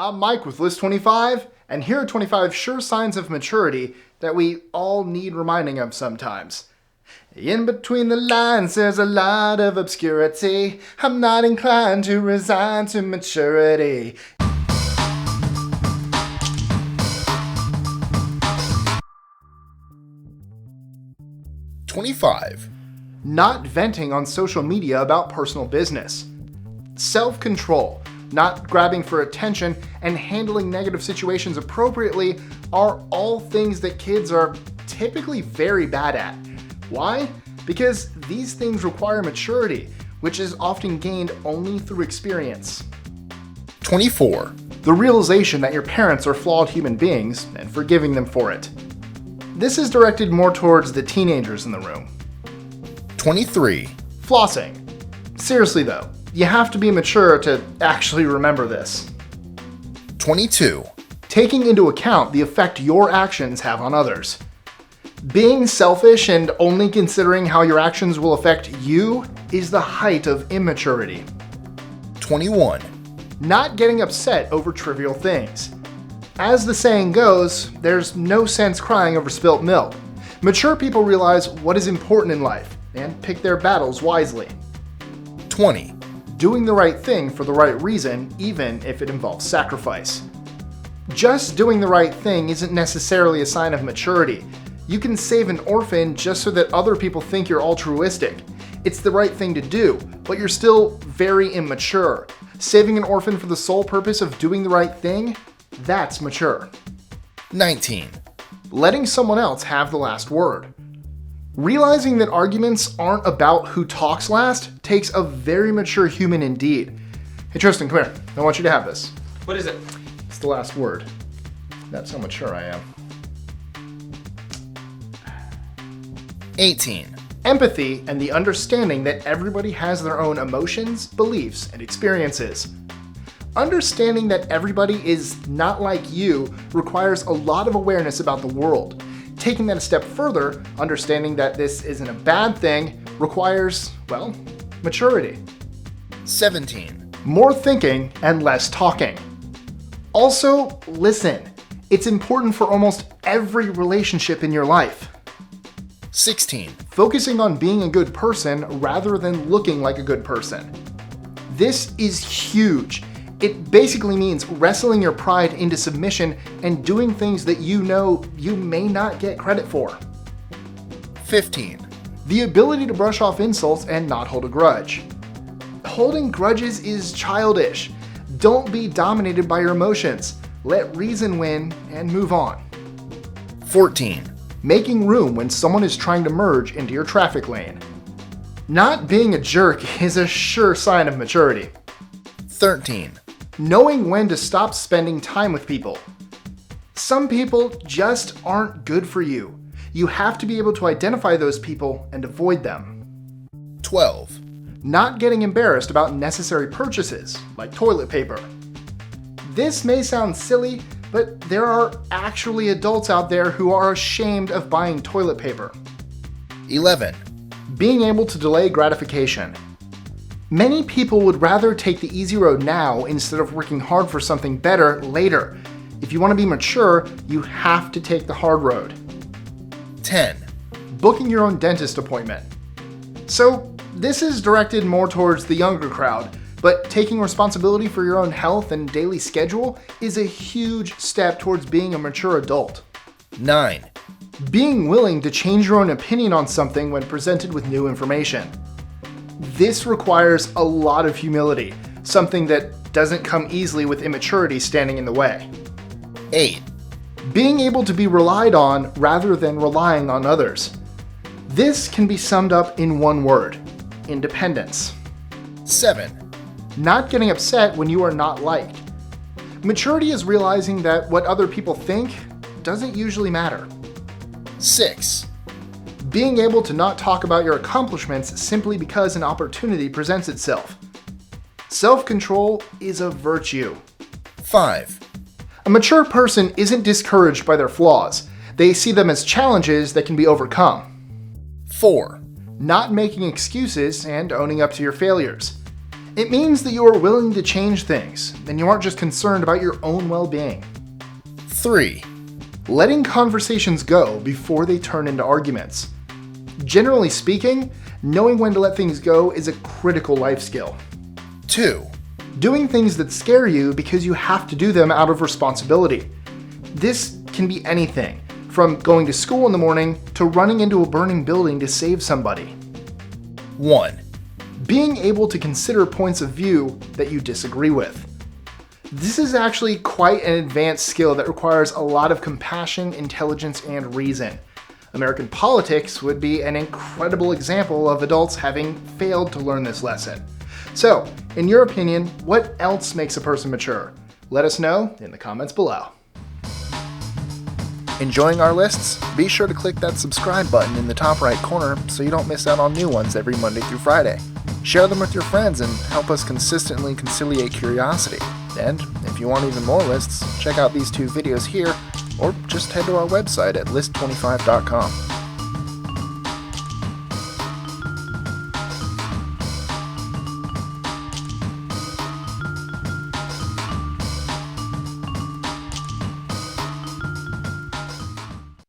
I'm Mike with List 25, and here are 25 sure signs of maturity that we all need reminding of sometimes. In between the lines, there's a lot of obscurity. I'm not inclined to resign to maturity. Not venting on social media about personal business. Self-control, not grabbing for attention, and handling negative situations appropriately are all things that kids are typically very bad at. Why? Because these things require maturity, which is often gained only through experience. 24. The realization that your parents are flawed human beings and forgiving them for it. This is directed more towards the teenagers in the room. 23. Flossing. Seriously though, you have to be mature to actually remember this. 22. Taking into account the effect your actions have on others. Being selfish and only considering how your actions will affect you is the height of immaturity. 21. Not getting upset over trivial things. As the saying goes, there's no sense crying over spilt milk. Mature people realize what is important in life and pick their battles wisely. 20. Doing the right thing for the right reason, even if it involves sacrifice. Just doing the right thing isn't necessarily a sign of maturity. You can save an orphan just so that other people think you're altruistic. It's the right thing to do, but you're still very immature. Saving an orphan for the sole purpose of doing the right thing? That's mature. 19. Letting someone else have the last word. Realizing that arguments aren't about who talks last takes a very mature human indeed. Hey Tristan, come here. I want you to have this. What is it? It's the last word. That's how mature I am. 18. Empathy and the understanding that everybody has their own emotions, beliefs, and experiences. Understanding that everybody is not like you requires a lot of awareness about the world. Taking that a step further, understanding that this isn't a bad thing requires, well, maturity. 17. More thinking and less talking. Also, listen. It's important for almost every relationship in your life. 16. Focusing on being a good person rather than looking like a good person. This is huge. It basically means wrestling your pride into submission and doing things that you know you may not get credit for. 15. The ability to brush off insults and not hold a grudge. Holding grudges is childish. Don't be dominated by your emotions. Let reason win and move on. 14. Making room when someone is trying to merge into your traffic lane. Not being a jerk is a sure sign of maturity. 13. Knowing when to stop spending time with people. Some people just aren't good for you. You have to be able to identify those people and avoid them. 12. Not getting embarrassed about necessary purchases, like toilet paper. This may sound silly, but there are actually adults out there who are ashamed of buying toilet paper. 11. Being able to delay gratification. Many people would rather take the easy road now instead of working hard for something better later. If you want to be mature, you have to take the hard road. 10. Booking your own dentist appointment. So, this is directed more towards the younger crowd, but taking responsibility for your own health and daily schedule is a huge step towards being a mature adult. 9. Being willing to change your own opinion on something when presented with new information. This requires a lot of humility, something that doesn't come easily with immaturity standing in the way. 8. Being able to be relied on rather than relying on others. This can be summed up in one word: independence. 7. Not getting upset when you are not liked. Maturity is realizing that what other people think doesn't usually matter. 6. Being able to not talk about your accomplishments simply because an opportunity presents itself. Self-control is a virtue. 5. A mature person isn't discouraged by their flaws. They see them as challenges that can be overcome. 4. Not making excuses and owning up to your failures. It means that you are willing to change things, and you aren't just concerned about your own well-being. 3. Letting conversations go before they turn into arguments. Generally speaking, knowing when to let things go is a critical life skill. 2. Doing things that scare you because you have to do them out of responsibility. This can be anything, from going to school in the morning to running into a burning building to save somebody. 1. Being able to consider points of view that you disagree with. This is actually quite an advanced skill that requires a lot of compassion, intelligence, and reason. American politics would be an incredible example of adults having failed to learn this lesson. So, in your opinion, what else makes a person mature? Let us know in the comments below. Enjoying our lists? Be sure to click that subscribe button in the top right corner so you don't miss out on new ones every Monday through Friday. Share them with your friends and help us consistently conciliate curiosity. And if you want even more lists, check out these 2 videos here, or just head to our website at list25.com.